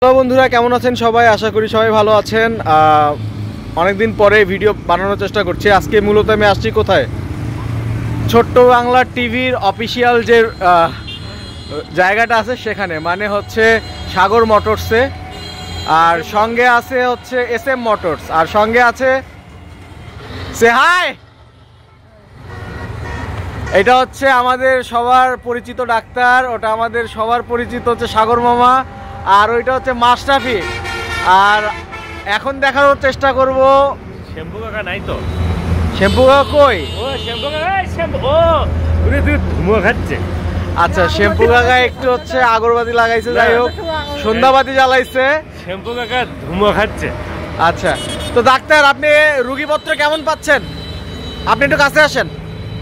Hello বন্ধুরা, কেমন আছেন সবাই? আশা করি সবাই ভালো আছেন। অনেকদিন পরে ভিডিও বানানোর চেষ্টা করছি। আজকে মূলত আমি আসছি কোথায়? ছোট্ট বাংলা টিভির অফিসিয়াল যে জায়গাটা আছে সেখানে, মানে হচ্ছে সাগর মোটরসে। আর সঙ্গে আছে হচ্ছে SM মোটরস, আর সঙ্গে আছে সে হাই। এটা হচ্ছে আমাদের সবার পরিচিত ডাক্তার, ওটা আমাদের সবার পরিচিত হচ্ছে সাগর মামা, আর ওইটা হচ্ছে মাশরাফি। আর এখন দেখানোর চেষ্টা করব শ্যাম্পু কাকা নাই তো। শ্যাম্পু কাকা কই? ও শ্যাম্পু কাকা, এই শ্যাম্পু ও উনি তুই ধুমো খাচ্ছে। আচ্ছা, শ্যাম্পু কাকা একটু হচ্ছে আগরবাতি লাগাইছে, যাই হোক সন্ধ্যাবাতি জ্বালাইছে। শ্যাম্পু কাকা ধুমো খাচ্ছে। আচ্ছা, তো ডাক্তার আপনি রোগীপত্র কেমন পাচ্ছেন? আপনি একটু কাছে আসেন।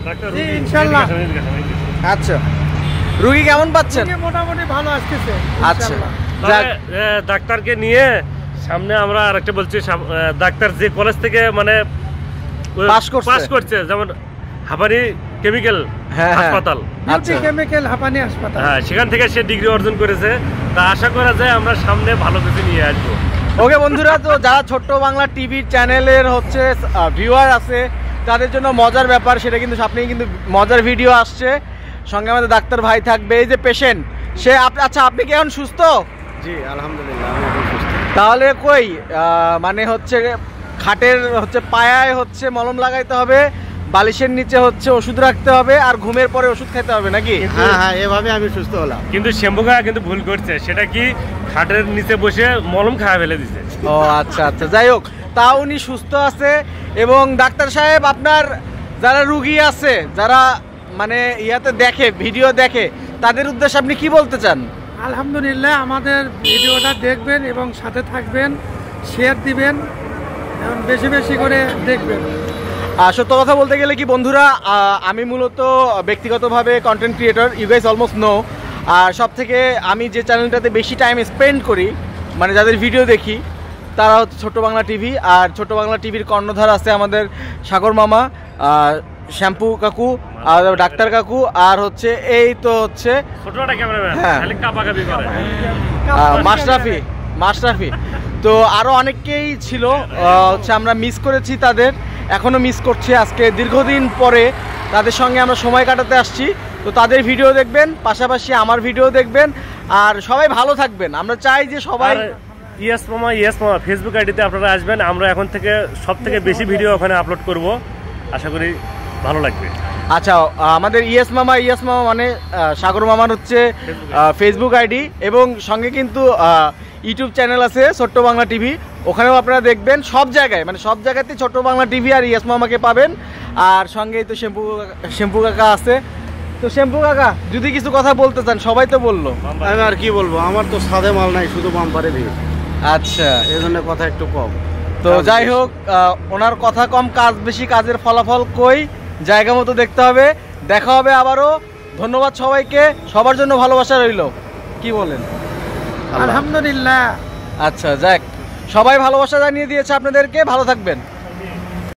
ডাক্তার ইনশাআল্লাহ। আচ্ছা, রোগী কেমন পাচ্ছেন? মোটামুটি ভালো আসতেছে। আচ্ছা, ডাক্তারকে নিয়ে সামনে আমরা আরেকটা বলছি, ডাক্তার যে কলেজ থেকে মানে পাস করছে, যেমন হাঁপানি কেমিক্যাল হাসপাতাল, কেমিক্যাল হাঁপানি হাসপাতাল, হ্যাঁ, সেখান থেকে সে ডিগ্রি অর্জন করেছে। তা আশা করা যায় আমরা সামনে ভালো কিছু নিয়ে আসবো। ওকে বন্ধুরা, তো যারা ছোট্ট বাংলা টিভি চ্যানেলের হচ্ছে ভিউয়ার আছে তাদের জন্য মজার ব্যাপার, সেটা কিন্তু আপনি কিন্তু মজার ভিডিও আসছে, সঙ্গে আমাদের ডাক্তার ভাই থাকবে। এই যে পেশেন্ট সে, আচ্ছা আপনি কি এখন সুস্থ? জি আলহামদুলিল্লাহ, আমি এখন সুস্থ। তাহলে কই মানে হচ্ছে খাটের হচ্ছে পায়ায় হচ্ছে মলম লাগাইতে হবে, বালিশের নিচে হচ্ছে ওষুধ রাখতে হবে, আর ঘুমের পরে ওষুধ খেতে হবে নাকি? হ্যাঁ হ্যাঁ, এভাবে আমি সুস্থ হলাম। কিন্তু শ্যাম্পু কাকা কিন্তু ভুল করছে, সেটা কি খাটের নিচে বসে মলম খাওয়া ফেলে দিছে। ও আচ্ছা আচ্ছা, যাই হোক, তা উনি সুস্থ আছে। এবং ডাক্তার সাহেব, আপনার যারা রুগী আছে, যারা মানে ইয়াতে দেখে, ভিডিও দেখে, তাদের উদ্দেশ্যে আপনি কি বলতে চান? আলহামদুলিল্লাহ, আমাদের ভিডিওটা দেখবেন এবং সাথে থাকবেন, শেয়ার দিবেন এবং বেশি বেশি করে দেখবেন। সত্য কথা বলতে গেলে কি বন্ধুরা, আমি মূলত ব্যক্তিগতভাবে content creator, you guys almost know. আর সব থেকে আমি যে চ্যানেলটাতে বেশি টাইম স্পেন্ড করি, মানে যাদের ভিডিও দেখি, তারা হচ্ছে ছোট্ট বাংলা টিভি। আর ছোট্ট বাংলা টিভির কর্ণধার আছে আমাদের সাগর মামা, শ্যাম্পু কাকু, আর ডাক্তার কাকু, আর হচ্ছে এই তো হচ্ছে মাশরাফি। তো আরও অনেকেই ছিল, হচ্ছে আমরা মিস করেছি তাদের, এখনও মিস করছি। আজকে দীর্ঘদিন পরে তাদের সঙ্গে আমরা সময় কাটাতে আসছি। তো তাদের ভিডিও দেখবেন, পাশাপাশি আমার ভিডিও দেখবেন, আর সবাই ভালো থাকবেন। আমরা চাই যে সবাই ইয়েস মামা ফেসবুক আইডিতে আপনারা আসবেন। আমরা এখন থেকে সব থেকে বেশি ভিডিও ওখানে আপলোড করব, আশা করি ভালো লাগবে। আচ্ছা, আমাদের ইয়েস মামা মানে সাগর মামার হচ্ছে ফেসবুক আইডি, এবং সঙ্গে কিন্তু ইউটিউব চ্যানেল আছে ছোট্ট বাংলা টিভি, ওখানেও আপনারা দেখবেন। সব জায়গায়, মানে সব জায়গাতেই ছোট্ট বাংলা টিভি আর ইয়েস মামাকে পাবেন। আর সঙ্গেই তো শ্যাম্পু কাকা আছে। তো শ্যাম্পু কাকা, যদি কিছু কথা বলতে চান, সবাই তো বললো, আমি আর কি বলবো, আমার তো সাদে মাল নাই, শুধু বাম্পারে ভিড়। আচ্ছা, এই জন্য কথা একটু কম। তো যাই হোক, ওনার কথা কম, কাজ বেশি, কাজের ফলাফল কই, জায়গা মতো দেখতে হবে। দেখা হবে আবারও। ধন্যবাদ সবাইকে, সবার জন্য ভালোবাসা রইল। কি বলেন? আলহামদুলিল্লাহ। আচ্ছা, যাক, সবাই ভালোবাসা জানিয়ে দিয়েছে আপনাদেরকে। ভালো থাকবেন।